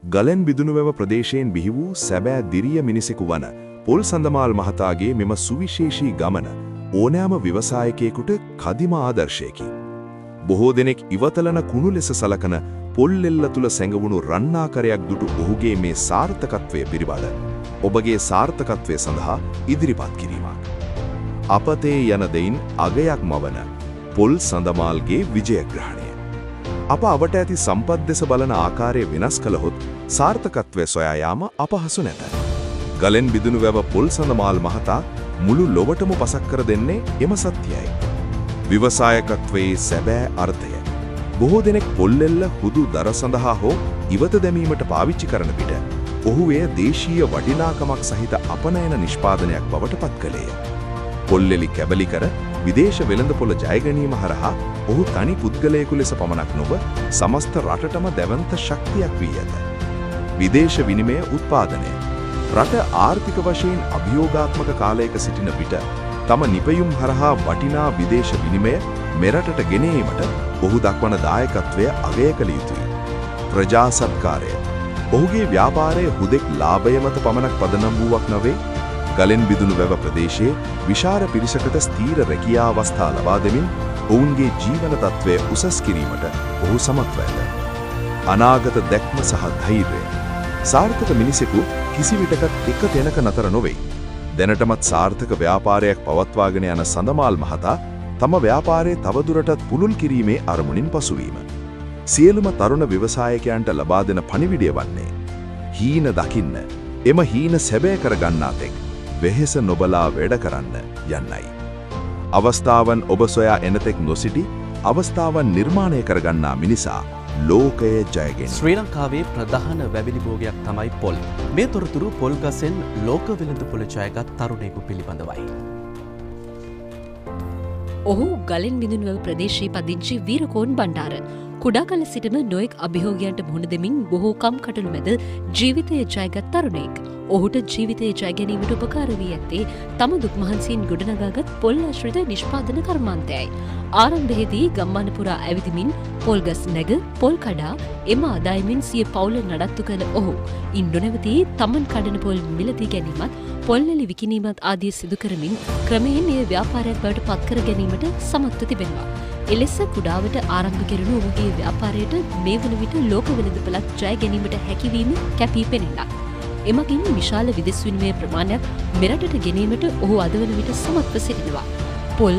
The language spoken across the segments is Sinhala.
ගලෙන් බිදුණුවැව ප්‍රදේශයෙන් බිහි වූ සැබෑ දිරිය මිනිසෙකු වන පොල් සඳමාල් මහතාගේ මෙම සුවිශේෂී ගමන ඕනෑම ව්‍යවසායකයෙකුට කදිම ආදර්ශයකි. බොහෝ දෙනෙක් ඉවතලන කුණු ලෙස සලකන පොල් එල්ල තුල සැඟවුණු රන්නාකරයක් දුටු ඔහුගේ මේ සාර්ථකත්වය පිළිබඳ ඔබගේ සාර්ථකත්වය සඳහා ඉදිරිපත් කිරීමක්. අපතේ යන දෙයින් අගයක් මවන පොල් සඳමාල්ගේ විජයග්‍රහණය. අප අවට ඇති සම්පත් දෙස බලන ආකාරය වෙනස් කළහොත් සාර්ථකත්වය සොයා යාම අපහසු නැත. ගලෙන් බිදුණු වැව පොල් සඳමාල් මහතා මුළු ලොවටම පසක් කර දෙන්නේ එම සත්‍යයයි. ව්‍යවසායකත්වයේ සැබෑ අර්ථය. බොහෝ දෙනෙක් පොල් එල්ල හුදු දර සඳහා හෝ ඉවත දැමීමට පාවිච්චි කරන විට ඔහු එය දේශීය වටිනාකමක් සහිත අපනයන නිෂ්පාදනයක් බවට පත් කළේය. පොල්ලෙලි කැබලි කර විදේශ වෙළඳපොළ ජය ගැනීම හරහා ඔහු තනි පුද්ගලයෙකු ලෙස පමණක් නොව සමස්ත රටටම දැවන්ත ශක්තියක් වී ඇත. විදේශ විනිමය උත්පාදනය. රට ආර්ථික වශයෙන් අභියෝගාත්මක කාලයක සිටින විට තම නිපැයුම් හරහා වටිනා විදේශ විනිමය මෙරටට ගෙනීමට ඔහු දක්වන දායකත්වය අගය කළ යුතුයි. ප්‍රජා සත්කාරය. ඔහුගේ ව්‍යාපාරය හුදෙක් ලාභය මත පමණක් පදනම් වූවක් නොවේ. ගලෙන් බිදුණු වැව ප්‍රදේශයේ විශාල පිරිසකට ස්ථීර රැකියා අවස්ථා ලබා දෙමින් ඔවුන්ගේ ජීවන තත්ත්වය උසස් කිරීමට ඔහු සමත් ඇත. අනාගත දැක්ම සහ ධෛර්යය. සාර්ථක මිනිසෙකු කිසිවිටකත් එක තැනක නතර නොවේ. දැනටමත් සාර්ථක ව්‍යාපාරයක් පවත්වාගෙන යන සඳමාල් මහතා තම ව්‍යාපාරයේ තවදුරටත් පුළුල් කිරීමේ අරමුණින් පසුවීම. සියලුම තරුණ ව්‍යවසායකයන්ට ලබා දෙන පණිවිඩය වන්නේ හීන දකින්න, එම හීන සැබෑ කරගන්නා තෙක් වෙහෙස නොබලා වැඩ කරන්න යන්නයි. අවස්ථාවන් ඔබ සොයා එනතෙක් නොසිටි අවස්ථාවන් නිර්මාණය කරගන්නා මිනිසා ලෝකය ජයගෙන. ශ්‍රී ලංකාවේ ප්‍රධාන වැවිලි භෝගයක් තමයි පොල්. මේ තොරතුරු පොල් ගසෙන් ලෝක වෙළඳපොළ ජයගත් තරුණයෙකු පිළිබඳවයි. ඔහු ගලෙන් බිදුණුවැව ප්‍රදේශයේ පදිංචි වීරකෝන් බණ්ඩාර. කුඩා කල සිටම නොයෙක් අභියෝගයන්ට මුහුණ දෙමින් බොහෝ කම්කටොළු මැද ජීවිතය ජයගත් තරුණයෙක්. ඔහුට ජීවිතය ජය ගැනීමට උපකාර වී ඇත්තේ තම දුක් මහන්සියෙන් ගොඩනගාගත් පොල් ආශ්‍රිත නිෂ්පාදන කර්මාන්තයයි. ආරම්භයේදී ගම්මාන පුරා ඇවිදිමින් පොල් ගස් නැග පොල් කඩා එම ආදායමින් සිය පවුල නඩත්තු කළ ඔහු ඉන් නොනැවතී තමන් කඩන පොල් මිලදී ගැනීමත් පොල්වැලි විකිණීමත් ආදිය සිදු කරමින් ක්‍රමයෙන් එය ව්‍යාපාරයක් බවට පත් කර ගැනීමට සමත්ව තිබෙනවා. එලෙස කුඩාවට ආරම්භ කෙරුණු ඔහුගේ ව්‍යාපාරයට මේ වන විට ලෝක වෙළඳපළක් ජය ගැනීමට හැකිවීම කැපී පෙනෙනවා. එමගින් විශාල විදෙස් විනිමය ප්‍රමාණයක් මෙරටට ගෙනීමට ඔහු අද වන විට සමත්ව සිටිනවා. පොල්,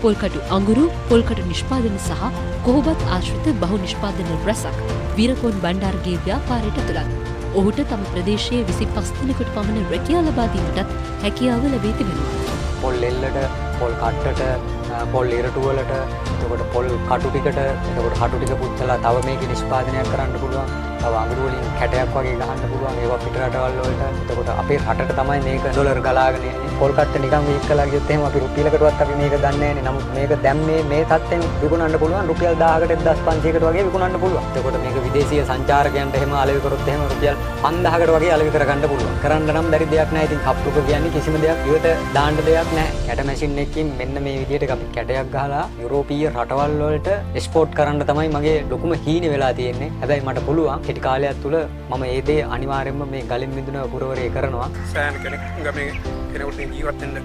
පොල්කටු අඟුරු, පොල්කටු නිෂ්පාදන සහ කොහොබත් ආශ්‍රිත බහු නිෂ්පාදන රැසක් වීරකෝන් බණ්ඩාරගේ ව්‍යාපාරයට තුළත් ඔහුට තම ප්‍රදේශයේ 25 දිනකට පමණ රැකියාව ලබා දීමටත් හැකියාව ලැබී තිබෙනවා. පොල් එල්ලට, පොල් කට්ටට, පොල් ඉරටුවලට, එතකොට පොල් කටු ටිකට, එතකොට කටු ටික පුච්චලා තව මේක නිෂ්පාදනයක් කරන්න පුළුවන්. තව අඟුරු වලින් කැටයක් වගේ ගහන්න පුළුවන්. ඒවා පිට රටවල් වලට. එතකොට අපේ රටට තමයි මේක ඩොලර් ගලාගෙන එන්නේ. පොල් කට්ට නිකන් විශ්කලා ගියොත් එහෙම අපි රුපියලකටවත් අපි මේක දන්නේ නැහැ. නමුත් මේක දැන් මේ තත්ත්වෙන් විකුණන්න පුළුවන්. රුපියල් 1000කට 1500කට වගේ විකුණන්න පුළුවන්. එතකොට මේක විදේශීය සංචාරකයන්ට එහෙම අලෙවි කරොත් එහෙම රුපියල් 5000කට වගේ අලෙවි කරගන්න පුළුවන්. කරන්න නම් බැරි දෙයක් නැහැ. ඉතින් කප්පුක කියන්නේ කිසිම දෙයක් ඉවත දාන්න දෙයක් නැහැ. කැට මැෂින් එකකින් මෙන්න මේ විදිහට අපි කැටයක් ගහලා යුරෝපීය රටවල් වලට එක්ස්පෝර්ට් කරන්න තමයි මගේ ලොකුම හීනේ වෙලා තියෙන්නේ. හැබැයි මට පුළුවන් කෙටි කාලයක් තුල මම ඒ දේ අනිවාර්යයෙන්ම මේ ගලින් බිඳුන පුරවරේ කරනවා. සෑහෙන කෙනෙක් ගමේ කෙනෙකුට ජීවත් වෙන්න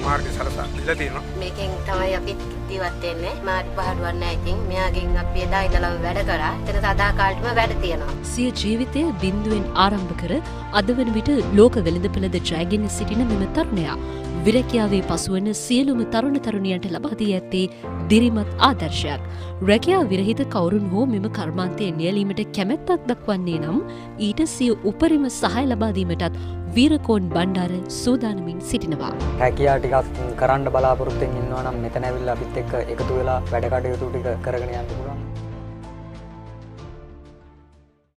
මාර්ගය සලසා දීලා තියෙනවා. මේකෙන් තමයි අපි ජීවත් වෙන්නේ. මාත් පහඩුවක් නැහැ. ඉතින් මෙයාගෙන් අපි එදා ඉඳලා වැඩ කරා. එතන සදා කාලෙම වැඩ තියෙනවා. සිය ජීවිතය බිඳුවෙන් ආරම්භ කර අද වන විට ලෝක වෙළඳපළද ජයගෙන සිටින මෙම තරුණයා විරැකියාවේ පසුවන සියලුම තරුණ තරුණියන්ට ලබා දී ඇත්තේ දිරිමත් ආදර්ශයක්. රැකියාව විරහිත කවුරුන් හෝ මෙම කර්මාන්තයේ නියැලීමට කැමැත්තක් දක්වන්නේ නම් ඊට සිය උපරිම සහාය ලබා දීමටත් වීරකෝන් බණ්ඩාර සූදානමින් සිටිනවා. රැකියාව ටිකක් කරන්න බලාපොරොත්තු වෙමින් ඉන්නවා නම් මෙතන ඇවිල්ලා අපිත් එක්ක එකතු වෙලා වැඩ කටයුතු ටික කරගෙන යන්න පුළුවන්.